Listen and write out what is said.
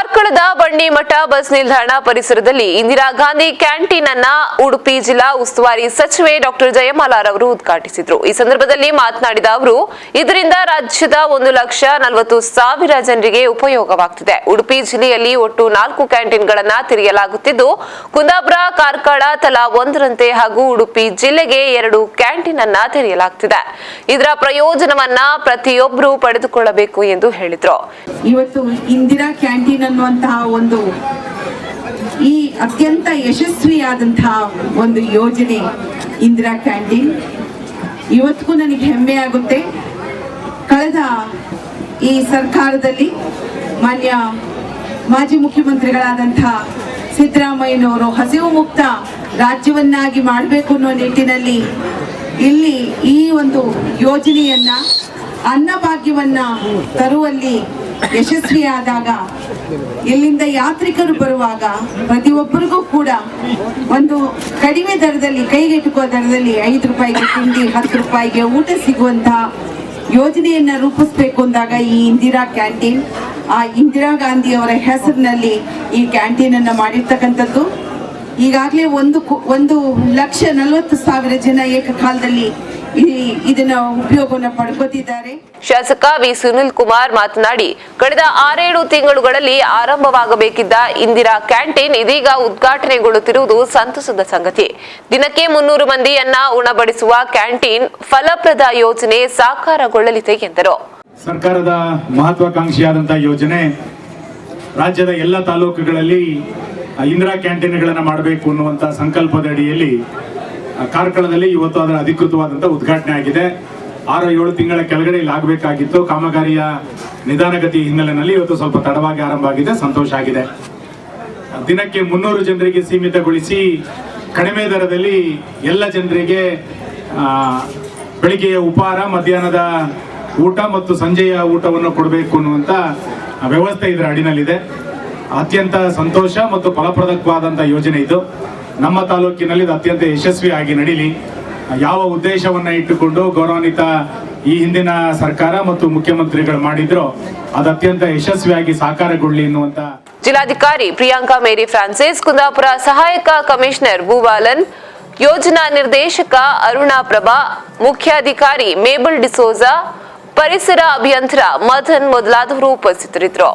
ಕಾರ್ಕಳದ ಬಂಡಿಮಠ bus ನಿಲ್ದಾಣ ಪರಿಸರದಲ್ಲಿ Indira Gandhi canteen ಅನ್ನ ಉಡುಪಿ ಜಿಲ್ಲಾ ಉಸ್ತುವಾರಿ ಸಚಿವೆ ಡಾಕ್ಟರ್ ಜಯಮಾಲಾರವರು ಉದ್ಘಾಟಿಸಿದರು. ಈ ಸಂದರ್ಭದಲ್ಲಿ ಮಾತನಾಡಿದ ಅವರು, ಇದರಿಂದ ರಾಜ್ಯದ 1,40,40,000 ಜನರಿಗೆ ಉಪಯೋಗವಾಗುತ್ತಿದೆ. ಉಡುಪಿ ಜಿಲ್ಲೆಯಲ್ಲಿ ಒಟ್ಟು 4 ಕ್ಯಾಂಟೀನ್ಗಳನ್ನು ತೆರೆಯಲಾಗುತ್ತಿದ್ದು, ಕುಂದಾಪುರ, ಕಾರ್ಕಳ ತಲಾ ಒಂದರಂತೆ ಹಾಗೂ ಉಡುಪಿ ಜಿಲ್ಲೆಗೆ 2 ಕ್ಯಾಂಟೀನ್ ಅನ್ನ ತೆರೆಯಲಾಗುತ್ತಿದೆ. ಇದರ ಪ್ರಯೋಜನವನ್ನ ಪ್ರತಿಯೊಬ್ಬರು ಪಡೆದುಕೊಳ್ಳಬೇಕು ಎಂದು ಹೇಳಿದರು. ಇವತ್ತು ಇಂದಿರಾ ಕ್ಯಾಂಟೀನ್ ಅನ್ನುವಂತಹ ಒಂದು ಈ ಅತ್ಯಂತ ಯಶಸ್ವಿಯಾದಂತಹ ಒಂದು ಯೋಜನೆ ಇಂದಿರಾ ಕ್ಯಾಂಟೀನ್ ಇವತ್ತಿಗೂ ನನಗೆ ಹೆಮ್ಮೆ ಆಗುತ್ತೆ. ಕಳೆದ ಈ ಸರ್ಕಾರದಲ್ಲಿ ಮಾನ್ಯ ಮಾಜಿ ಮುಖ್ಯಮಂತ್ರಿಗಳಾದಂತಹ ಸಿದ್ದರಾಮಯ್ಯನವರು ಹಸಿವು ಮುಕ್ತ ರಾಜ್ಯವನ್ನಾಗಿ ಮಾಡಬೇಕು ಅನ್ನೋ ನಿಟ್ಟಿನಲ್ಲಿ ಇಲ್ಲಿ ಈ ಒಂದು ಯೋಜನೆಯನ್ನ ಅನ್ನಭಾಗ್ಯವನ್ನ ತರುವಲ್ಲಿ ಯಶಸ್ವಿಯಾದಾಗ ಇಲ್ಲಿಂದ ಯಾತ್ರಿಕರು ಬರುವಾಗ ಪ್ರತಿಯೊಬ್ಬರಿಗೂ ಕೂಡ ಒಂದು ಕಡಿಮೆ ದರದಲ್ಲಿ ಕೈಗೆಟುಕುವ ದರದಲ್ಲಿ 5 ರೂಪಾಯಿಗೆ ತಿಂಡಿ, 10 ರೂಪಾಯಿಗೆ ಊಟ ಸಿಗುವಂತಹ ಯೋಜನೆಯನ್ನ ರೂಪಿಸಬೇಕು ಅಂದಾಗ ಈ ಇಂದಿರಾ ಕ್ಯಾಂಟೀನ್ ಇಂದಿರಾ ಗಾಂಧಿ ಅವರ ಹೆಸರಿನಲ್ಲಿ ಈ ಕ್ಯಾಂಟೀನ್ ಅನ್ನ ಮಾಡಿರ್ತಕ್ಕಂಥದ್ದು. ಈಗಾಗಲೇ 1,40,40,000 ಜನ ಏಕಕಾಲದಲ್ಲಿ ಇದನ್ನ ಉಪಯೋಗವನ್ನು ಪಡ್ಕೋತಿದ್ದಾರೆ. ಶಾಸಕ ವಿ ಸುನಿಲ್ ಕುಮಾರ್ ಮಾತನಾಡಿ, ಕಳೆದ 6-7 ತಿಂಗಳುಗಳಲ್ಲಿ ಆರಂಭವಾಗಬೇಕಿದ್ದ ಇಂದಿರಾ ಕ್ಯಾಂಟೀನ್ ಇದೀಗ ಉದ್ಘಾಟನೆಗೊಳ್ಳುತ್ತಿರುವುದು ಸಂತಸದ ಸಂಗತಿ. ದಿನಕ್ಕೆ 300 ಮಂದಿಯನ್ನ ಉಣಬಡಿಸುವ ಕ್ಯಾಂಟೀನ್ ಫಲಪ್ರದ ಯೋಜನೆ ಸಾಕಾರಗೊಳ್ಳಲಿದೆ ಎಂದರು. ಸರ್ಕಾರದ ಮಹತ್ವಾಕಾಂಕ್ಷಿಯಾದಂತಹ ಯೋಜನೆ ರಾಜ್ಯದ ಎಲ್ಲ ತಾಲೂಕುಗಳಲ್ಲಿ ಇಂದಿರಾ ಕ್ಯಾಂಟೀನ್ಗಳನ್ನು ಮಾಡಬೇಕು ಅನ್ನುವಂಥ ಸಂಕಲ್ಪದ ಅಡಿಯಲ್ಲಿ ಕಾರ್ಕಳದಲ್ಲಿ ಇವತ್ತು ಅದರ ಅಧಿಕೃತವಾದಂಥ ಉದ್ಘಾಟನೆ ಆಗಿದೆ. 6-7 ತಿಂಗಳ ಕೆಳಗಡೆ ಇಲ್ಲಿ ಆಗಬೇಕಾಗಿತ್ತು. ಕಾಮಗಾರಿಯ ನಿಧಾನಗತಿ ಹಿನ್ನೆಲೆಯಲ್ಲಿ ಇವತ್ತು ಸ್ವಲ್ಪ ತಡವಾಗಿ ಆರಂಭ ಆಗಿದೆ. ಸಂತೋಷ ಆಗಿದೆ. ದಿನಕ್ಕೆ 300 ಜನರಿಗೆ ಸೀಮಿತಗೊಳಿಸಿ ಕಡಿಮೆ ದರದಲ್ಲಿ ಎಲ್ಲ ಜನರಿಗೆ ಬೆಳಿಗ್ಗೆಯ ಉಪಹಾರ, ಮಧ್ಯಾಹ್ನದ ಊಟ ಮತ್ತು ಸಂಜೆಯ ಊಟವನ್ನು ಕೊಡಬೇಕು ಅನ್ನುವಂಥ ವ್ಯವಸ್ಥೆ ಇದರ ಅಡಿನಲ್ಲಿದೆ. ಅತ್ಯಂತ ಸಂತೋಷ ಮತ್ತು ಫಲಪ್ರದವಾದಂಥ ಯೋಜನೆ ಇದು. ನಮ್ಮ ತಾಲೂಕಿನಲ್ಲಿ ಇದು ಅತ್ಯಂತ ಯಶಸ್ವಿಯಾಗಿ ನಡೀಲಿ. ಯಾವ ಉದ್ದೇಶವನ್ನ ಇಟ್ಟುಕೊಂಡು ಗೌರವಾನ್ವಿತ ಈ ಹಿಂದಿನ ಸರ್ಕಾರ ಮತ್ತು ಮುಖ್ಯಮಂತ್ರಿಗಳು ಮಾಡಿದ್ರೋ ಅದು ಅತ್ಯಂತ ಯಶಸ್ವಿಯಾಗಿ ಸಾಕಾರಗೊಳ್ಳಿ ಎನ್ನುವಂತ ಜಿಲ್ಲಾಧಿಕಾರಿ ಪ್ರಿಯಾಂಕಾ ಮೇರಿ ಫ್ರಾನ್ಸಿಸ್, ಕುಂದಾಪುರ ಸಹಾಯಕ ಕಮಿಷನರ್ ಭೂಬಾಲನ್, ಯೋಜನಾ ನಿರ್ದೇಶಕ ಅರುಣಾ ಪ್ರಭಾ, ಮುಖ್ಯಾಧಿಕಾರಿ ಮೇಬಲ್ ಡಿಸೋಜಾ, ಪರಿಸರ ಅಭಿಯಂತರ ಮದನ್ ಮೊದಲಾದವರು ಉಪಸ್ಥಿತರಿದ್ದರು.